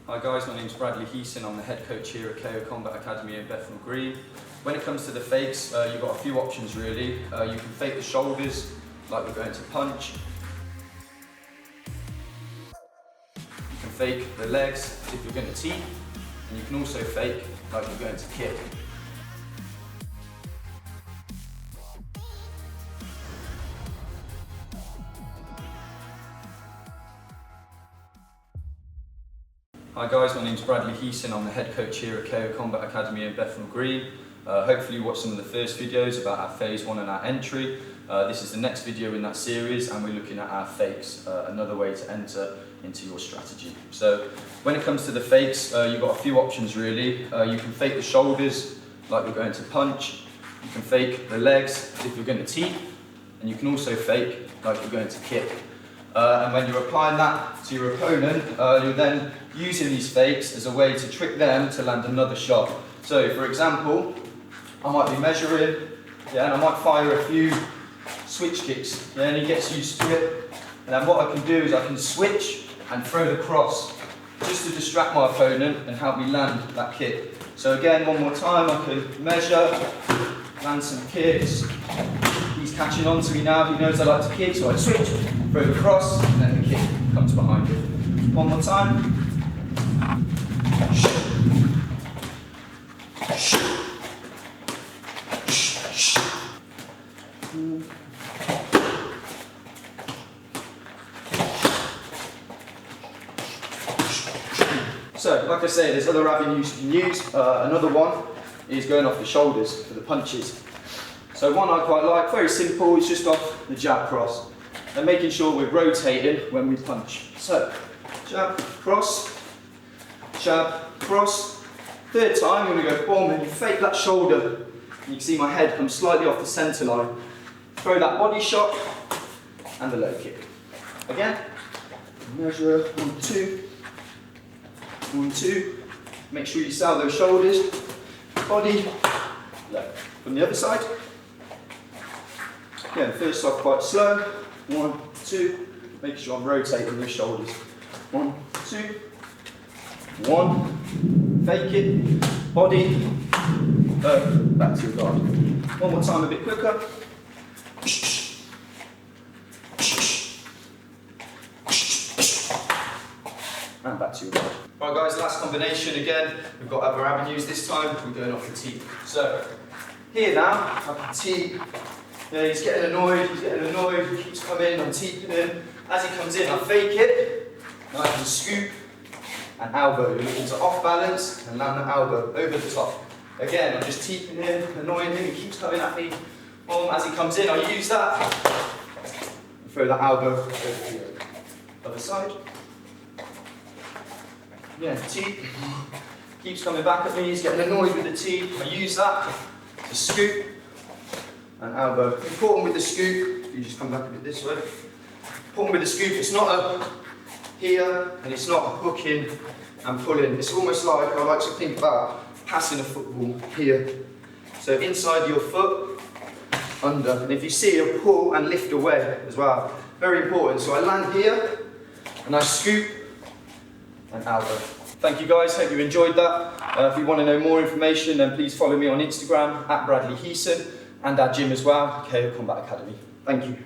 Hi guys, my name's Bradley Heason. I'm the head coach here at KO Combat Academy in Bethnal Green. When it comes to the fakes, you've got a few options really. You can fake the shoulders like we're going to punch. You can fake the legs as if you're going to tee, and you can also fake like you're going to kick. Hi guys, my name's Bradley Heason. I'm the head coach here at KO Combat Academy in Bethnal Green. Hopefully you watched some of the first videos about our phase 1 and our entry. This is the next video in that series, and we're looking at our fakes, another way to enter into your strategy. So when it comes to the fakes, you've got a few options really. You can fake the shoulders like we're going to punch. You can fake the legs as if you're going to tee, and you can also fake like you're going to kick. And when you're applying that to your opponent, you're then using these fakes as a way to trick them to land another shot. So for example, I might be measuring, and I might fire a few switch kicks, and he gets used to it. And then what I can do is I can switch and throw the cross, just to distract my opponent and help me land that kick. So again, one more time, I can measure, land some kicks. He's catching on to me now, he knows I like to kick, so I switch, throw the cross, and then the kick comes behind it. One more time. So, like I say, there's other avenues you can use. Another one is going off the shoulders for the punches. So one I quite like, very simple, it's just off the jab cross. And making sure we're rotating when we punch. So, jab, cross, third time, you're going to go boom, and you fake that shoulder. You can see my head come slightly off the centre line. Throw that body shot, and the low kick. Again, measure 1, 2, 1, 2. Make sure you sell those shoulders, body, low. From the other side. Again, first off quite slow. 1, 2. Make sure I'm rotating those shoulders. 1, 2. 1. Fake it. Body. Back to your guard. One more time, a bit quicker. And back to your guard. Right guys, last combination again. We've got other avenues this time. We're going off the tee. So, here now, I can tee. Yeah, he's getting annoyed, he keeps coming, I'm teeping him. As he comes in, I fake it, and I can scoop and elbow. You're looking to off balance and land the elbow over the top. Again, I'm just teeping him, annoying him, he keeps coming at me. As he comes in, I use that, and throw that elbow over the other side. Yeah, teep, keeps coming back at me, he's getting annoyed with the teep. I use that to scoop and elbow. Important with the scoop, you just come back a bit this way. Important with the scoop, it's not a here and it's not a hooking and pulling. It's almost like, I like to think about passing a football here. So inside your foot, under. And if you see a pull and lift away as well. Very important. So I land here and I scoop and elbow. Thank you guys, hope you enjoyed that. If you want to know more information, then please follow me on Instagram at Bradley Heason, and our gym as well, KO Combat Academy. Thank you.